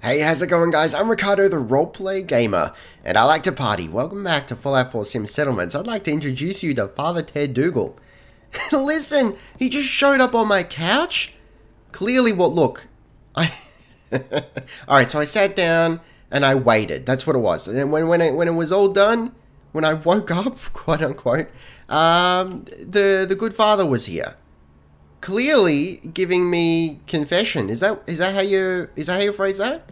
Hey, how's it going, guys? I'm Ricardo, the roleplay gamer, and I like to party. Welcome back to Fallout 4 Sim Settlements. I'd like to introduce you to Father Ted Dougal. Listen, he just showed up on my couch. Clearly, look, I... Alright, so I sat down and I waited. That's what it was. And then when it was all done, when I woke up, quote unquote, the good father was here. Clearly giving me confession. Is that how you phrase that?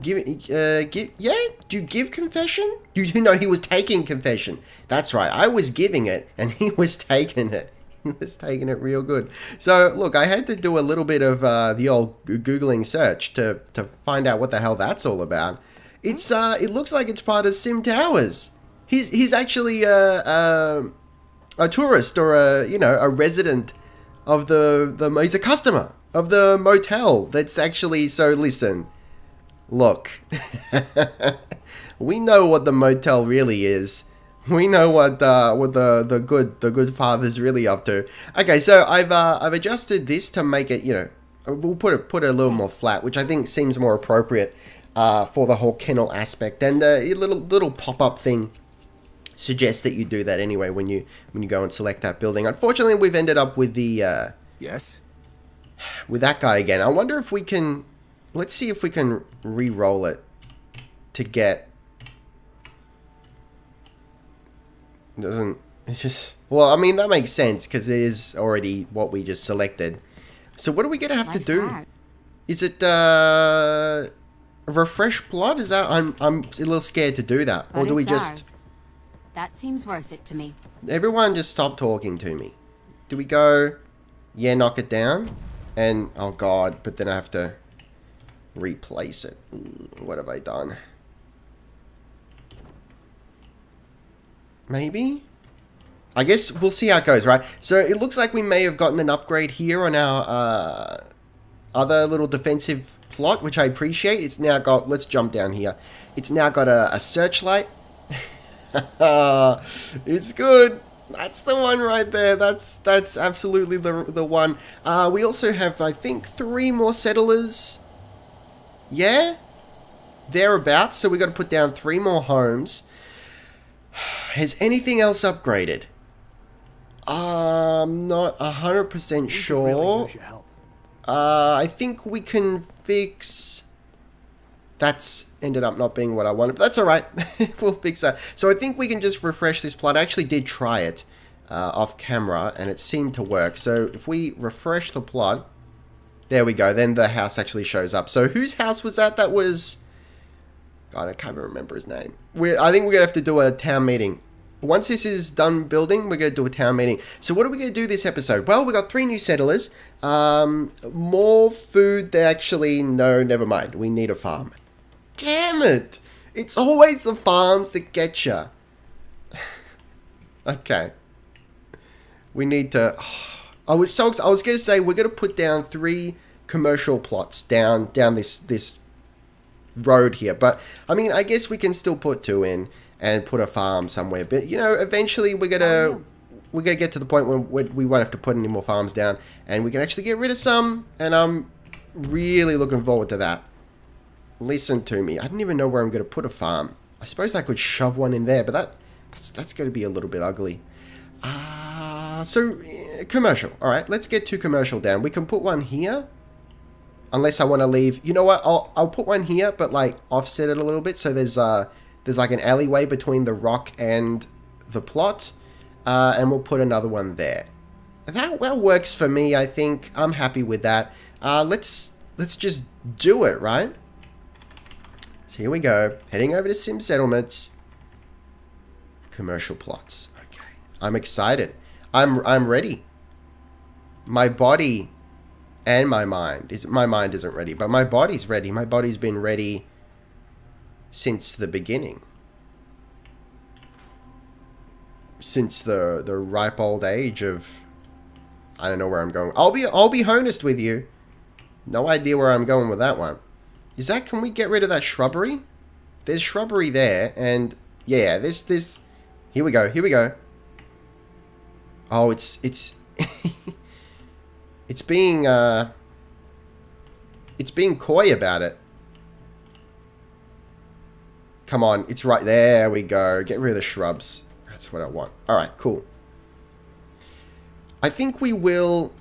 Yeah? Do you give confession? You know he was taking confession. That's right. I was giving it and he was taking it. He was taking it real good. So look, I had to do a little bit of the old Googling search to find out what the hell that's all about. It's it looks like it's part of Sim Towers. He's actually a tourist or a resident of he's a customer of the motel that's actually, so listen, look, we know what the motel really is. We know what the good father's really up to. Okay, so I've adjusted this to make it, we'll put it a little more flat, which I think seems more appropriate for the whole kennel aspect, and the little pop-up thing suggests that you do that anyway when you go and select that building. Unfortunately, we've ended up with the yes, with that guy again. I wonder if we can, let's see if we can re-roll it to get, it's just, well, I mean, that makes sense because it is already what we just selected. So what are we gonna have to do? Is it refresh plot? Is that, I'm a little scared to do that. Or do we just, that seems worth it to me. everyone just stop talking to me. Do we go, yeah, knock it down? And, oh god, but then I have to replace it. What have I done? Maybe? I guess we'll see how it goes, right? So it looks like we may have gotten an upgrade here on our other little defensive plot, which I appreciate. It's now got, let's jump down here. It's now got a searchlight. It's good. That's the one right there. That's absolutely the one. We also have, I think, 3 more settlers. Yeah? Thereabouts. So we got to put down 3 more homes. Has anything else upgraded? I'm not 100% sure. I think we can fix... That's ended up not being what I wanted, but that's alright. We'll fix that. So I think we can just refresh this plot. I actually did try it off camera, and it seemed to work. So if we refresh the plot, there we go. Then the house actually shows up. So whose house was that? That was... God, I can't remember his name. I think we're going to have to do a town meeting. Once this is done building, we're going to do a town meeting. So what are we going to do this episode? Well, we got 3 new settlers. More food. Actually, no, never mind. We need a farm. Damn it! It's always the farms that get you. Okay. We need to... I was going to say we're going to put down 3 commercial plots down this road here, but I mean, I guess we can still put 2 in and put a farm somewhere. But eventually we're gonna get to the point where we won't have to put any more farms down, and we can actually get rid of some. And I'm really looking forward to that. Listen to me. I don't even know where I'm gonna put a farm. I suppose I could shove one in there, but that's going to be a little bit ugly. So commercial. All right, let's get 2 commercial down. We can put one here. Unless I want to leave, you know what? I'll put one here, but like offset it a little bit. So there's like an alleyway between the rock and the plot, and we'll put another one there. That works for me. I think I'm happy with that. Let's just do it, right? So here we go. Heading over to Sim Settlements. Commercial plots. Okay, I'm excited. I'm ready. My body. And my mind isn't ready, but my body's ready. My body's been ready since the beginning. Since the ripe old age of, I don't know where I'm going. I'll be honest with you. No idea where I'm going with that one. Is that, can we get rid of that shrubbery? There's shrubbery there, and yeah, this here we go. Oh, it's It's being coy about it. Come on, it's right there. We go. Get rid of the shrubs. That's what I want. All right, cool. I think we will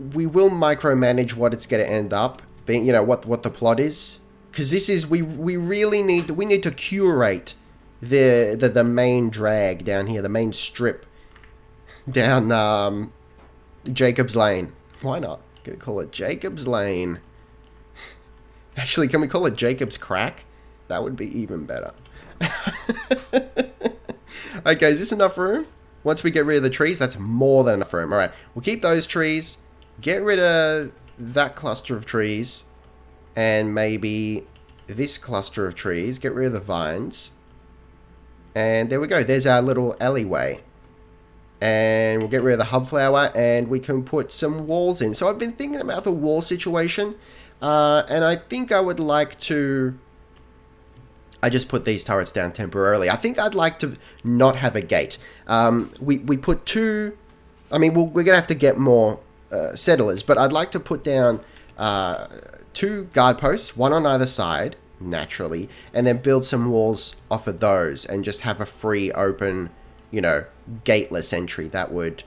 micromanage what it's going to end up being. You know what the plot is, because this is we really need to curate the main drag down here, the main strip down Jacob's Lane. Why not? Gonna call it Jacob's Lane. Actually, can we call it Jacob's Crack? That would be even better. Okay, is this enough room? Once we get rid of the trees, that's more than enough room. Alright, we'll keep those trees. Get rid of that cluster of trees. And maybe this cluster of trees. Get rid of the vines. And there we go. There's our little alleyway. And we'll get rid of the hub flower. And we can put some walls in. So I've been thinking about the wall situation. And I think I would like to... I just put these turrets down temporarily. I think I'd like to not have a gate. We put two... I mean, we're going to have to get more settlers, but I'd like to put down 2 guard posts, one on either side, naturally, and then build some walls off of those and just have a free, open, you know, gateless entry. That would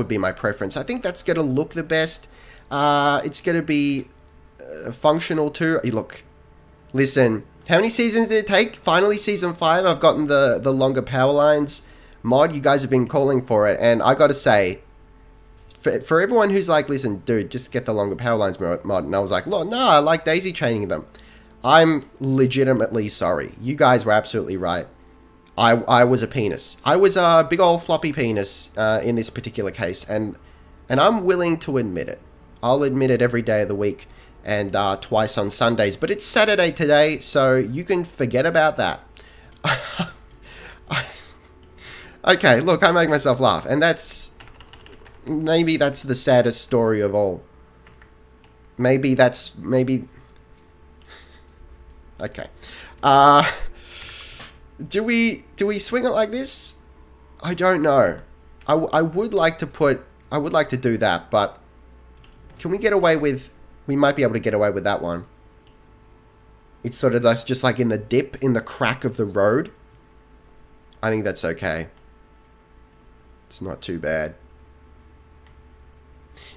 be my preference. I think that's going to look the best. It's going to be functional too. Look, listen... How many seasons did it take? Finally, season 5, I've gotten the longer power lines mod. You guys have been calling for it. And I gotta say, for everyone who's like, listen, dude, just get the longer power lines mod. And I was like, look, no, I like daisy chaining them. I'm legitimately sorry. You guys were absolutely right. I was a penis. I was a big old floppy penis in this particular case. And I'm willing to admit it. I'll admit it every day of the week. And twice on Sundays. But it's Saturday today, so you can forget about that. Okay, look, I make myself laugh. And maybe that's the saddest story of all. Maybe... Okay. Do we swing it like this? I don't know. I would like to do that, but... Can we get away with... We might be able to get away with that one. It's sort of just like in the dip, in the crack of the road. I think that's okay. It's not too bad.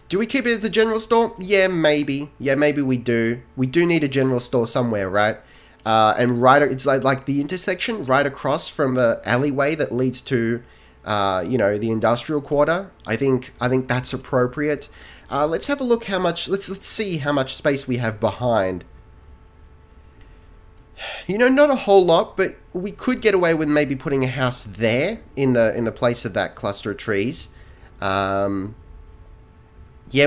Do we keep it as a general store? Yeah, maybe. Yeah, maybe we do. We do need a general store somewhere, right? And it's like the intersection right across from the alleyway that leads to, you know, the industrial quarter. I think that's appropriate. Let's have a look how much... Let's see how much space we have behind. You know, not a whole lot, but we could get away with maybe putting a house there in the place of that cluster of trees. Yeah,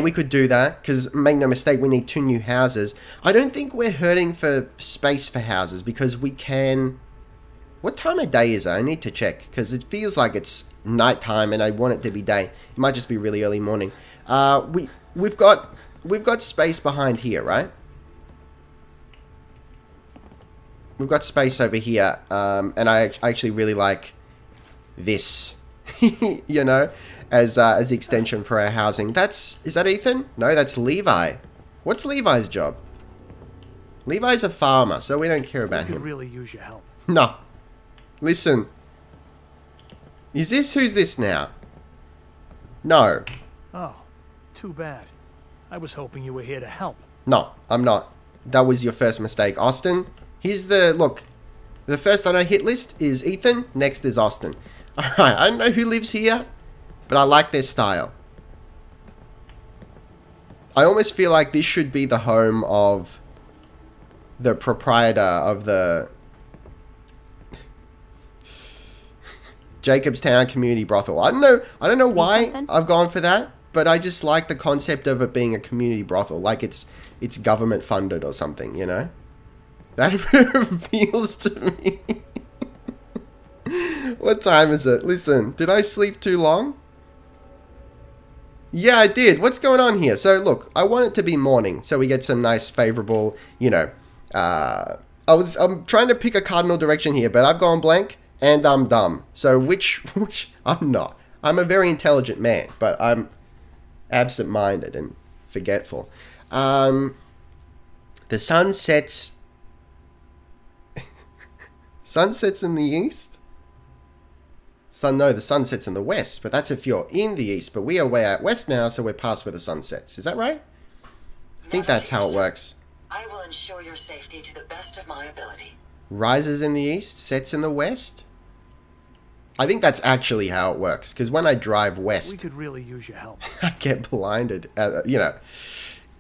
we could do that, because make no mistake, we need 2 new houses. I don't think we're hurting for space for houses, because we can... What time of day is it? I need to check, because it feels like it's nighttime and I want it to be day. It might just be really early morning. We've got space behind here, right? We've got space over here, and I actually really like this, you know, as the extension for our housing. Is that Ethan? No, that's Levi. What's Levi's job? Levi's a farmer, so we don't care about him. We could really use your help. No. Listen. Who's this now? No. Oh, too bad. I was hoping you were here to help. No, I'm not. That was your first mistake. Austin, look, the first on our hit list is Ethan, next is Austin. Alright, I don't know who lives here, but I like their style. I almost feel like this should be the home of the proprietor of the Jacobstown Community Brothel. I don't know why I've gone for that, but I just like the concept of it being a community brothel, like it's government funded or something, you know? That appeals to me. What time is it? Listen, did I sleep too long? Yeah, I did. What's going on here? So look, I want it to be morning, so we get some nice favorable, you know, I'm trying to pick a cardinal direction here, but I've gone blank and I'm dumb. So which I'm not. I'm a very intelligent man, but I'm absent-minded and forgetful. The sun sets... Sun sets in the east? No, the sun sets in the west, but that's if you're in the east. But we are way out west now, so we're past where the sun sets. Is that right? I think that's how it works. I will ensure your safety to the best of my ability. Rises in the east, sets in the west? I think that's actually how it works, because when I drive west... We could really use your help. I get blinded, you know,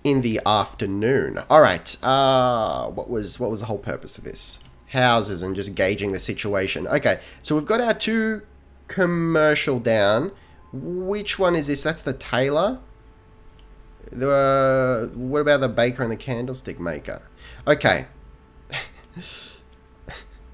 in the afternoon. Alright, what was the whole purpose of this? Houses and just gauging the situation. Okay, so we've got our 2 commercial down. Which one is this? That's the tailor. What about the baker and the candlestick maker? Okay.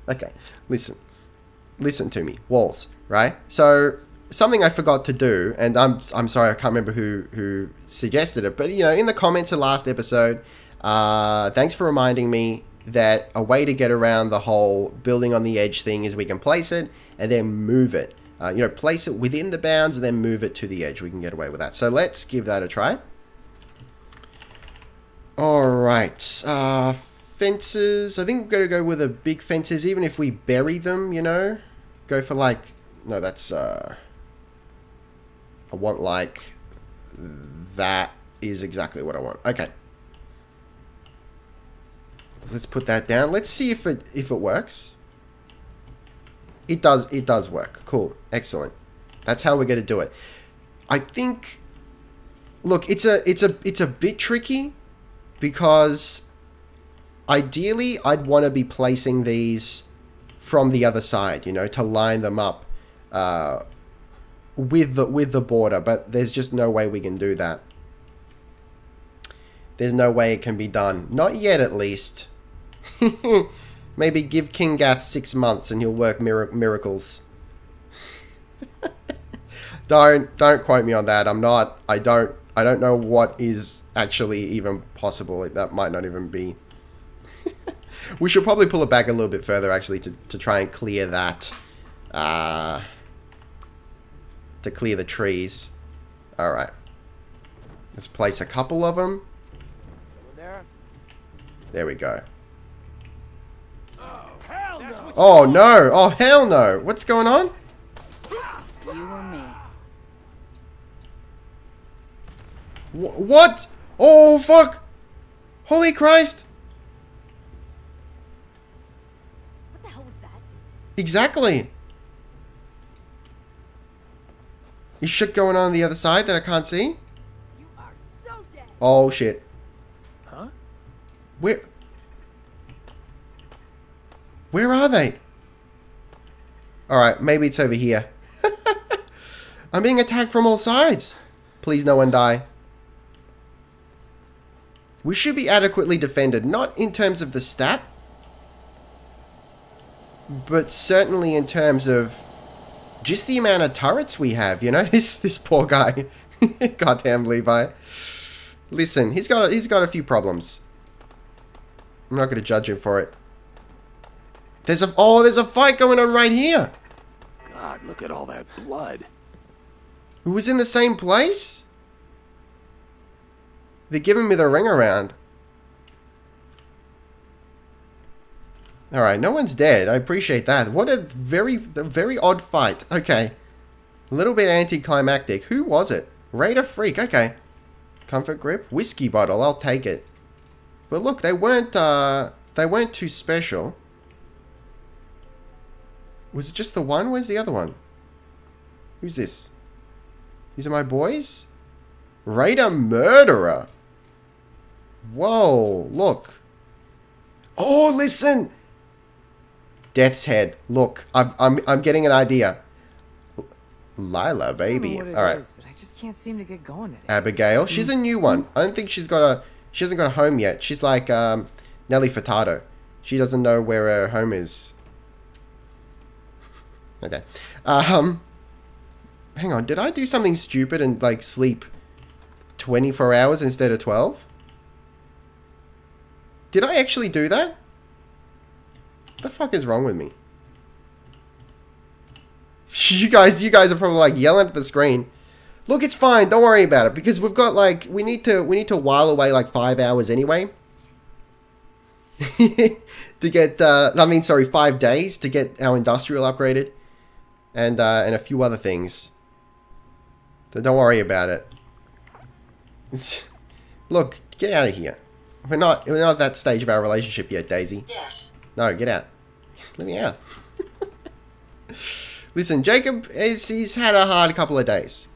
Okay, listen to me. Walls, right? So something I forgot to do, and I'm sorry, I can't remember who suggested it, but you know, in the comments of last episode, thanks for reminding me that a way to get around the whole building on the edge thing is we can place it and then move it. You know, place it within the bounds and then move it to the edge. We can get away with that. So let's give that a try. Alright, fences. I think we're going to go with the big fences, even if we bury them, you know. Go for like, no, that's, I want like, that is exactly what I want. Okay. Let's put that down. Let's see if it works. It does work. Cool. Excellent. That's how we're going to do it. I think, look, it's a bit tricky because ideally I'd want to be placing these from the other side, you know, to line them up with the border, but there's just no way we can do that. There's no way it can be done. Not yet, at least. Maybe give King Gath 6 months and he'll work miracles. Don't quote me on that. I don't know what is actually even possible. That might not even be. We should probably pull it back a little bit further, actually, to try and clear that. To clear the trees. Alright. Let's place a couple of them. There we go. Oh no! Oh hell no! What's going on? You or me. What? Oh fuck! Holy Christ! What the hell was that? Exactly. Is shit going on the other side that I can't see? You are so dead. Oh shit. Huh? Where are they? Alright, maybe it's over here. I'm being attacked from all sides. Please no one die. We should be adequately defended, not in terms of the stat, but certainly in terms of just the amount of turrets we have, you know? This poor guy. Goddamn Levi. Listen, he's got a few problems. I'm not going to judge him for it. There's a fight going on right here. God, look at all that blood. Who was in the same place? They're giving me the ring around. Alright, no one's dead. I appreciate that. What a very odd fight. Okay. A little bit anticlimactic. Who was it? Raider Freak. Okay. Comfort grip. Whiskey bottle. I'll take it. But look, they weren't too special. Was it just the one? Where's the other one? Who's this? These are my boys? Raider Murderer. Whoa, look. Oh, listen. Death's Head. Look, I'm getting an idea. Lila, baby. All right. But I just can't seem to get going at it. Abigail. She's a new one. I don't think she hasn't got a home yet. She's like Nelly Furtado. She doesn't know where her home is. Okay. Hang on. Did I do something stupid and like sleep 24 hours instead of 12? Did I actually do that? What the fuck is wrong with me? You guys are probably like yelling at the screen. Look, it's fine. Don't worry about it because we've got like we need to while away like 5 hours anyway. to get, I mean, sorry, 5 days to get our industrial upgraded, and a few other things. So don't worry about it. Look, get out of here. We're not at that stage of our relationship yet, Daisy. Yes. No, get out. Let me out. Listen, Jacob, he's had a hard couple of days.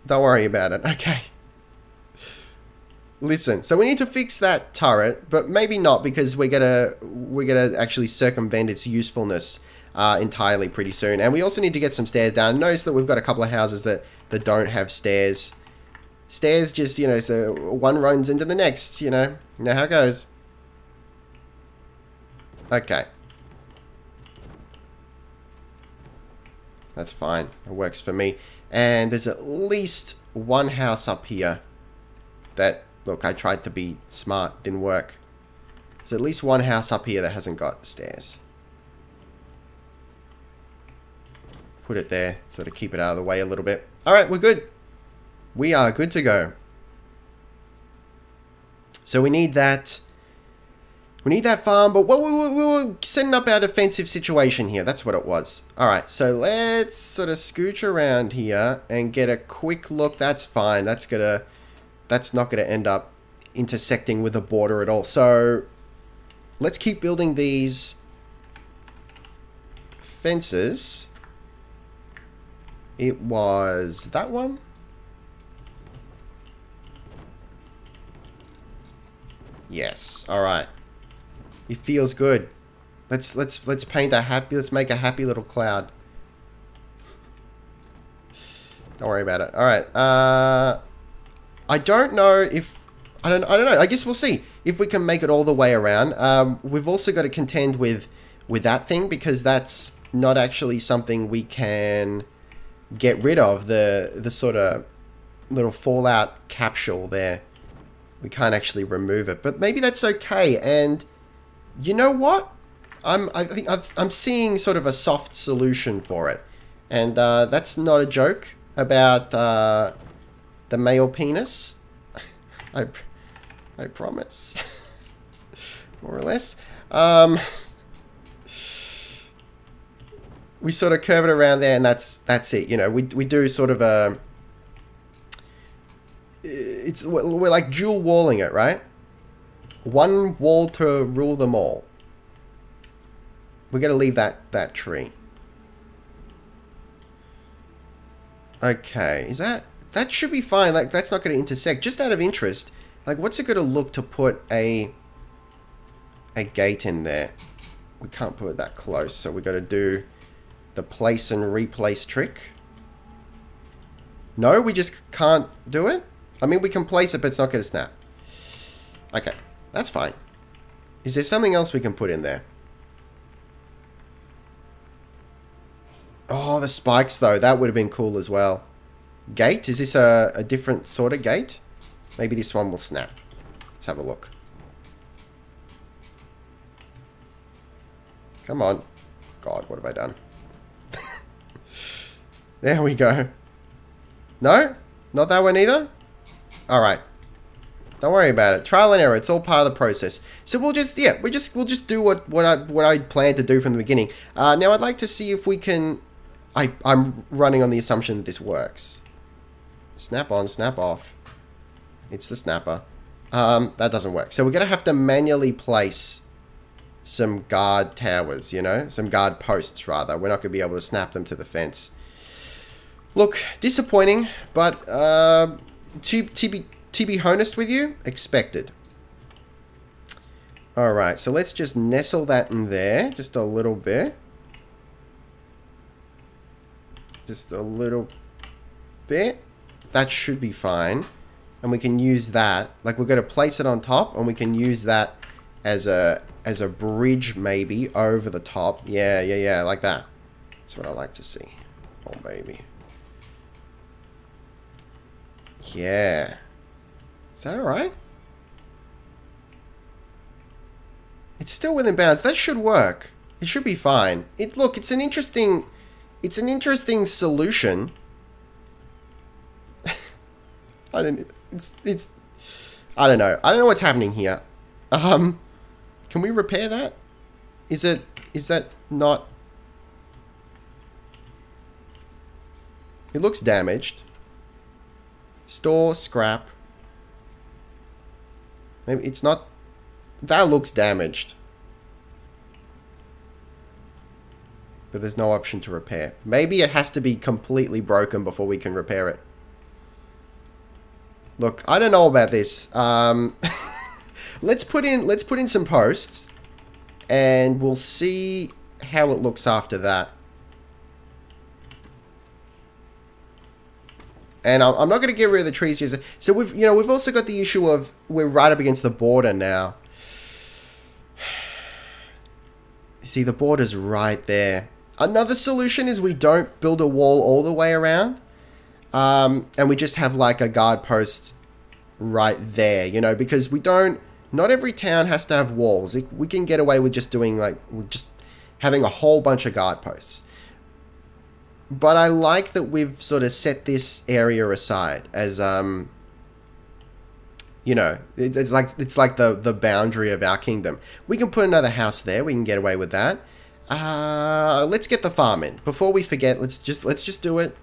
Don't worry about it, okay? Listen, so we need to fix that turret, but maybe not, because we're gonna actually circumvent its usefulness entirely pretty soon. And we also need to get some stairs down. Notice that we've got a couple of houses that don't have stairs. Stairs just, you know, so one runs into the next, you know how it goes. Okay. That's fine. It works for me. And there's at least one house up here that, look, I tried to be smart. Didn't work. There's at least one house up here that hasn't got stairs. Put it there, sort of keep it out of the way a little bit. Alright, we're good. We are good to go. So we need that. We need that farm, but we were setting up our defensive situation here. That's what it was. Alright, so let's sort of scooch around here and get a quick look. That's fine. That's not gonna end up intersecting with the border at all. So let's keep building these fences. It was that one. Yes. Alright. It feels good. Let's paint a happy, let's make a happy little cloud. Don't worry about it. Alright. I don't know if I don't know. I guess we'll see if we can make it all the way around. We've also got to contend with that thing, because that's not actually something we can get rid of. The sort of little fallout capsule there. We can't actually remove it, but maybe that's okay. And you know what? I think I'm seeing sort of a soft solution for it, and that's not a joke about the male penis. I promise, more or less. We sort of curve it around there, and that's it. You know, we do sort of a. We're like dual walling it, right? One wall to rule them all. We're gonna leave that tree. Okay, is that should be fine? Like, that's not gonna intersect. Just out of interest, like, what's it gonna look to put a gate in there? We can't put it that close, so we gotta do the place and replace trick. No, we just can't do it. I mean, we can place it, but it's not going to snap. Okay, that's fine. Is there something else we can put in there? Oh, the spikes, though. That would have been cool as well. Gate? Is this a different sort of gate? Maybe this one will snap. Let's have a look. Come on. God, what have I done? There we go. No? Not that one either? Alright. Don't worry about it. Trial and error. It's all part of the process. So we'll just, yeah, we'll just do what I planned to do from the beginning. Now I'd like to see if we can. I'm running on the assumption that this works. Snap on, snap off. It's the snapper. That doesn't work. So we're gonna have to manually place some guard towers. You know, some guard posts rather. We're not gonna be able to snap them to the fence. Look, disappointing, but to be honest with you, expected. Alright, so let's just nestle that in there, just a little bit. Just a little bit. That should be fine. And we can use that, like, we're going to place it on top, and we can use that as a bridge maybe over the top. Yeah, like that. That's what I like to see. Oh, baby. Yeah. Is that alright? It's still within bounds. That should work. It should be fine. Look, it's an interesting solution. I don't know. I don't know what's happening here. Can we repair that? Is that not... It looks damaged. Store, scrap. Maybe it's not... That looks damaged. But there's no option to repair. Maybe it has to be completely broken before we can repair it. Look, I don't know about this. Let's put in some posts, and we'll see how it looks after that. And I'm not going to get rid of the trees just... So we've also got the issue of we're right up against the border now. You see, the border's right there. Another solution is we don't build a wall all the way around. And we just have like a guard post right there, you know, because we don't... Not every town has to have walls. We can get away with just doing like... Just having a whole bunch of guard posts. But I like that we've sort of set this area aside as, you know, it's like the boundary of our kingdom. We can put another house there. We can get away with that. Let's get the farm in. Before we forget, let's just do it.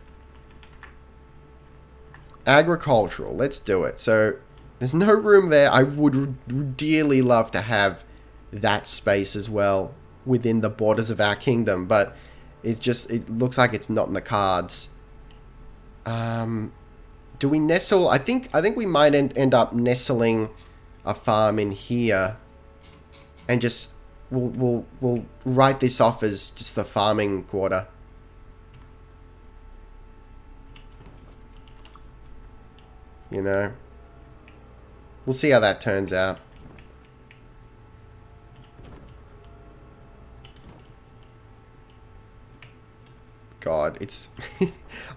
Agricultural. Let's do it. So there's no room there. I would dearly love to have that space as well within the borders of our kingdom, but it looks like it's not in the cards. Do we nestle? I think we might end up nestling a farm in here, and just we'll write this off as just the farming quarter. You know, we'll see how that turns out. God, it's...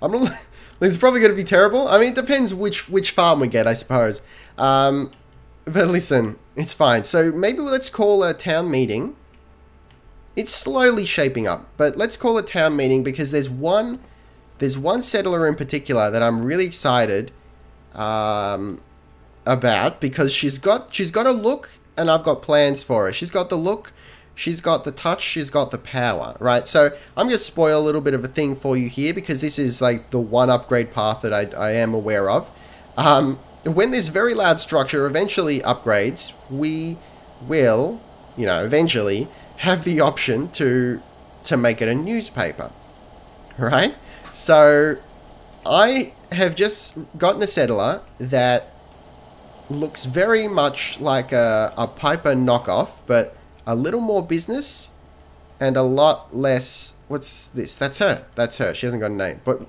I'm not... It's probably going to be terrible. I mean, it depends which farm we get, I suppose. But listen, it's fine. So maybe let's call a town meeting. It's slowly shaping up, but let's call a town meeting because there's one settler in particular that I'm really excited about, because she's got a look, and I've got plans for her. She's got the look. She's got the touch, she's got the power, right? So I'm going to spoil a little bit of a thing for you here, because this is like the one upgrade path that I am aware of. When this very loud structure eventually upgrades, we will, you know, eventually have the option to make it a newspaper, right? So I have just gotten a settler that looks very much like a Piper knockoff, but a little more business and a lot less... What's this? That's her. That's her. She hasn't got a name. But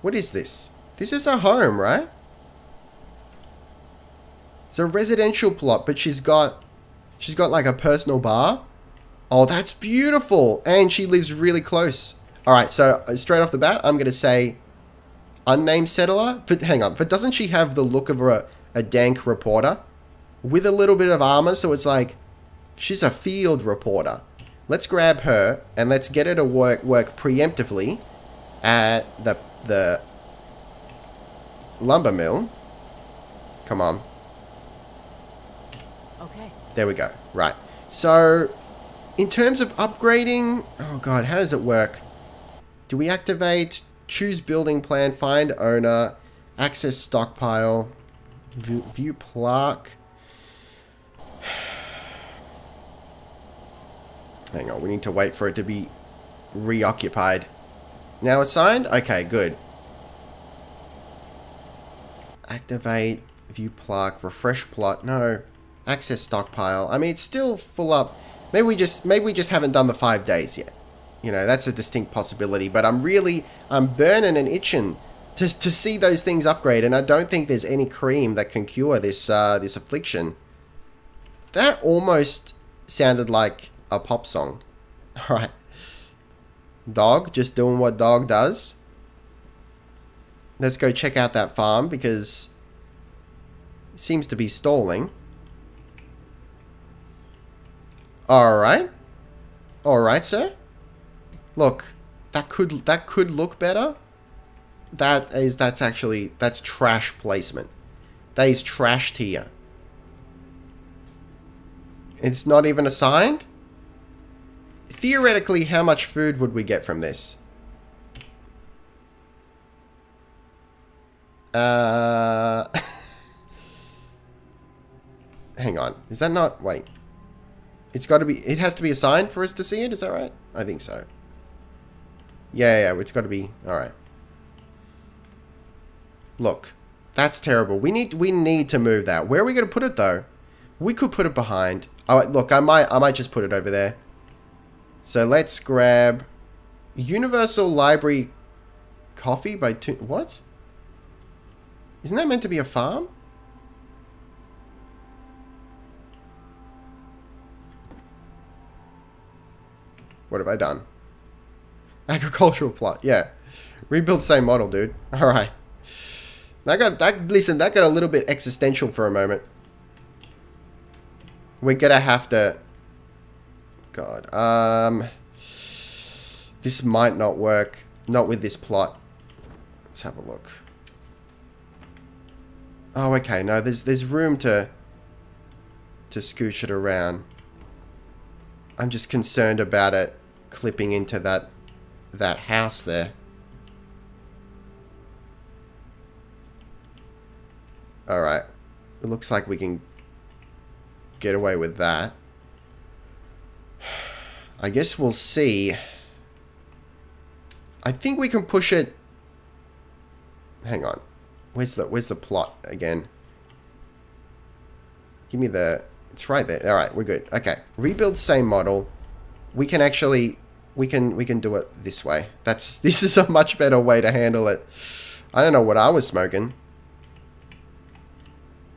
what is this? This is a home, right? It's a residential plot, but she's got like a personal bar. Oh, that's beautiful. And she lives really close. All right, so straight off the bat, I'm going to say unnamed settler. But hang on. But doesn't she have the look of a dank reporter with a little bit of armor? So it's like... She's a field reporter. Let's grab her and let's get her to work preemptively at the lumber mill. Come on. Okay. There we go. Right. So, in terms of upgrading... Oh god, how does it work? Do we activate... Choose building plan, find owner, access stockpile, view plaque... Hang on, we need to wait for it to be reoccupied. Now assigned? Okay, good. Activate, view plaque, refresh plot. No. Access stockpile. I mean, it's still full up. Maybe we just haven't done the 5 days yet. You know, that's a distinct possibility. But I'm burning and itching to see those things upgrade. And I don't think there's any cream that can cure this affliction. That almost sounded like a pop song. Alright. Dog, just doing what dog does. Let's go check out that farm, because it seems to be stalling. Alright. Alright, sir. Look, that could look better. That's trash placement. That is trash tier. It's not even assigned? Theoretically, how much food would we get from this? Hang on. Is that not... Wait. It's got to be... It has to be assigned for us to see it? Is that right? I think so. Yeah, it's got to be... Alright. Look. That's terrible. We need to move that. Where are we going to put it, though? We could put it behind. Oh, look. I might just put it over there. So let's grab... Universal Library Coffee by... What? Isn't that meant to be a farm? What have I done? Agricultural plot, yeah. Rebuild same model, dude. Alright. Listen, that got a little bit existential for a moment. We're gonna have to... God. This might not work. Not with this plot. Let's have a look. Oh, okay. No, there's room to scooch it around. I'm just concerned about it clipping into that house there. Alright. It looks like we can get away with that. I guess we'll see. I think we can push it... Hang on. Where's the plot again? Give me the... It's right there. Alright, we're good. Okay. Rebuild same model. We can actually... We can do it this way. This is a much better way to handle it. I don't know what I was smoking.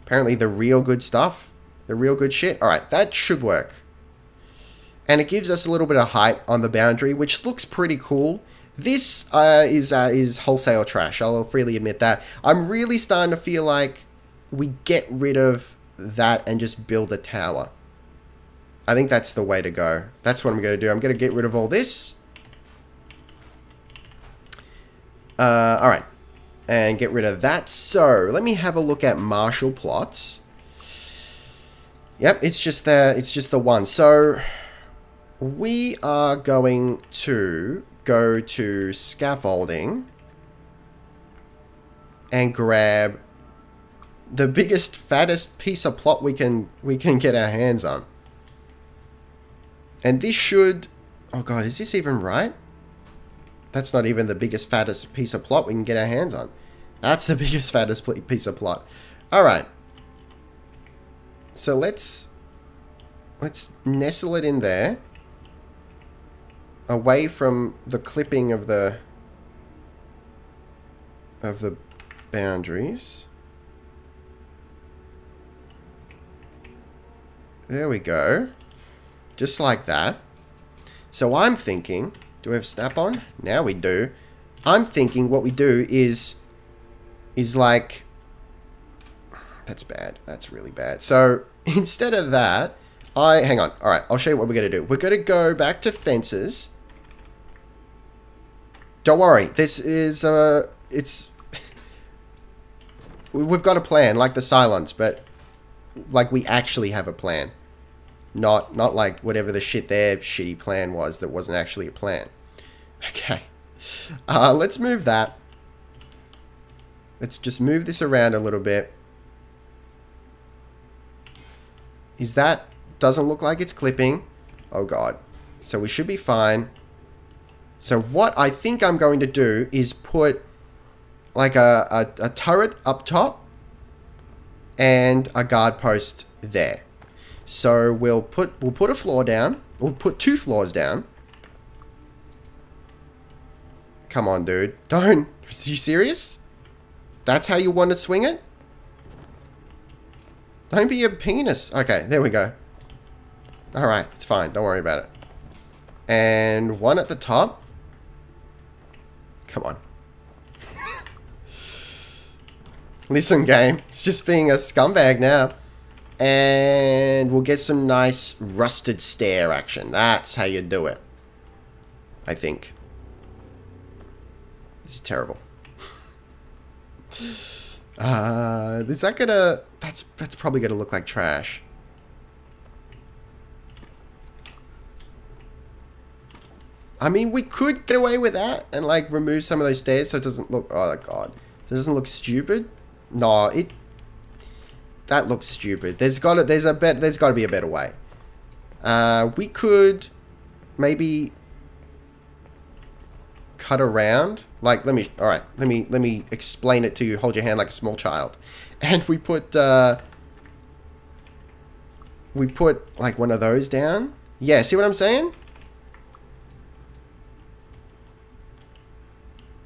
Apparently the real good stuff. The real good shit. Alright, that should work. And it gives us a little bit of height on the boundary, which looks pretty cool. This is wholesale trash. I'll freely admit that. I'm really starting to feel like we get rid of that and just build a tower. I think that's the way to go. That's what I'm going to do. I'm going to get rid of all this. Alright. And get rid of that. So, let me have a look at Marshall plots. Yep, it's just the one. So, we are going to go to scaffolding and grab the biggest, fattest piece of plot we can get our hands on. And this should... Oh god, is this even right? That's not even the biggest, fattest piece of plot we can get our hands on. That's the biggest, fattest piece of plot. Alright. So let's nestle it in there. Away from the clipping of the boundaries. There we go. Just like that. So I'm thinking, do we have snap on? Now we do. I'm thinking what we do is like, that's bad. That's really bad. So instead of that, hang on. All right, I'll show you what we're going to do. We're going to go back to fences. Don't worry. This is, we've got a plan, like the Cylons, but like we actually have a plan. Not like whatever the shit their shitty plan was that wasn't actually a plan. Okay. Let's move that. Let's just move this around a little bit. Is that... Doesn't look like it's clipping. Oh god. So we should be fine. So what I think I'm going to do is put like a turret up top and a guard post there. So we'll put a floor down. We'll put 2 floors down. Come on, dude. Don't. Are you serious? That's how you want to swing it? Don't be a penis. Okay, there we go. Alright, it's fine. Don't worry about it. And 1 at the top. Come on. Listen, game. It's just being a scumbag now. And we'll get some nice rusted stair action. That's how you do it. I think. This is terrible. Is that gonna... That's probably gonna look like trash. I mean, we could get away with that and like remove some of those stairs so it doesn't look, oh god, so it doesn't look stupid. No, that looks stupid. There's got to be a better way. We could maybe cut around. Like, let me explain it to you. Hold your hand like a small child. And we put like one of those down. Yeah, see what I'm saying?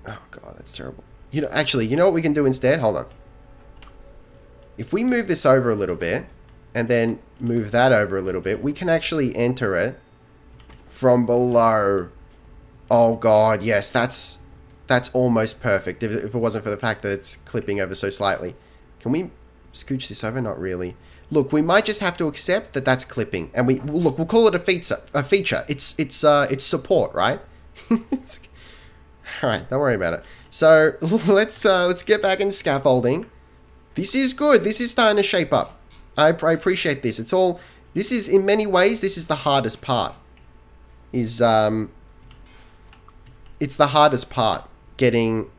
Oh god, that's terrible. You know, actually, you know what we can do instead? Hold on. If we move this over a little bit, and then move that over a little bit, we can actually enter it from below. Oh god, yes, that's almost perfect, if it wasn't for the fact that it's clipping over so slightly. Can we scooch this over? Not really. Look, we might just have to accept that that's clipping, and we'll call it a feature. It's support, right? Alright, don't worry about it. So let's get back into scaffolding. This is good. This is starting to shape up. I appreciate this. This is, in many ways, this is the hardest part. It's the hardest part, getting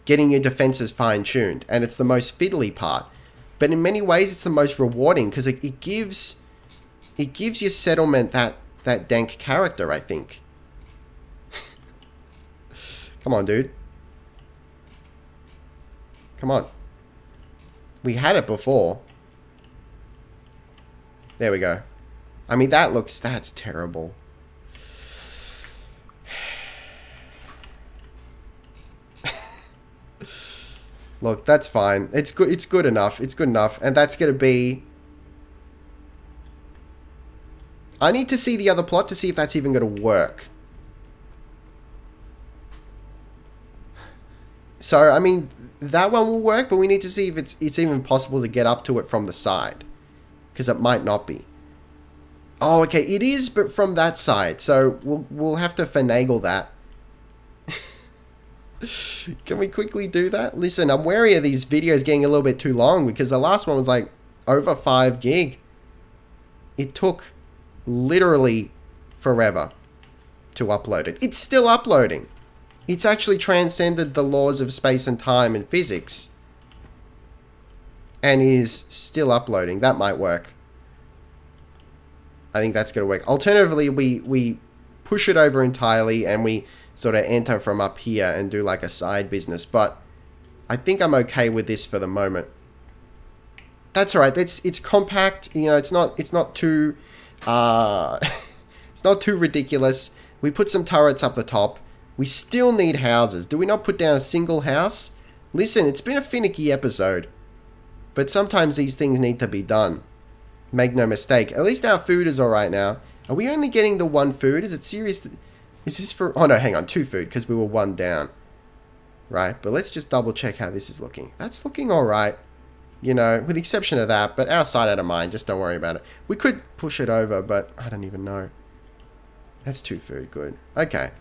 your defenses fine-tuned. And it's the most fiddly part. But in many ways, it's the most rewarding, because it gives your settlement that dank character, I think. Come on, dude. Come on. We had it before. There we go. I mean, that's terrible. Look, that's fine. It's good enough. It's good enough. And that's going to be... I need to see the other plot to see if that's even going to work. So, I mean, that one will work, but we need to see if it's even possible to get up to it from the side. Because it might not be. Oh, okay, it is, but from that side. So, we'll have to finagle that. Can we quickly do that? Listen, I'm wary of these videos getting a little bit too long, because the last one was like over 5 gig. It took literally forever to upload it. It's still uploading. It's actually transcended the laws of space and time and physics. And is still uploading. That might work. I think that's going to work. Alternatively, we push it over entirely and we sort of enter from up here and do like a side business. But I think I'm okay with this for the moment. That's alright. It's compact. You know, it's not too it's not too ridiculous. We put some turrets up the top. We still need houses. Do we not put down a single house? Listen, it's been a finicky episode. But sometimes these things need to be done. Make no mistake. At least our food is alright now. Are we only getting the 1 food? Is it serious? Is this for... Oh no, hang on. 2 food because we were 1 down. Right, but let's just double check how this is looking. That's looking alright. You know, with the exception of that. But outside out of mind. Just don't worry about it. We could push it over, but I don't even know. That's 2 food. Good. Okay.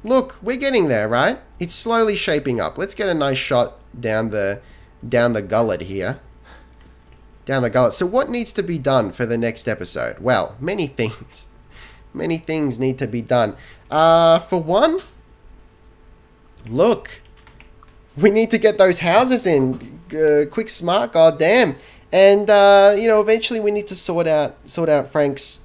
Look, we're getting there, right? It's slowly shaping up. Let's get a nice shot down the gullet here. Down the gullet. So what needs to be done for the next episode? Well, many things. Many things need to be done. For one, look, we need to get those houses in. Quick, smart, goddamn. And you know, eventually we need to sort out Frank's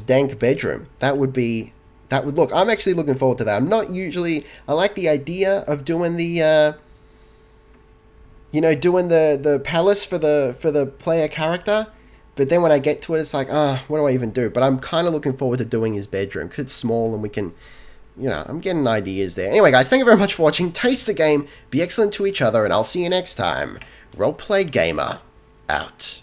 dank bedroom. That would look. I'm actually looking forward to that. I'm not usually. I like the idea of doing the. You know, doing the palace for the player character, but then when I get to it, it's like, what do I even do? But I'm kind of looking forward to doing his bedroom because it's small and we can, you know, I'm getting ideas there. Anyway, guys, thank you very much for watching. Taste the game, be excellent to each other, and I'll see you next time. Roleplay Gamer, out.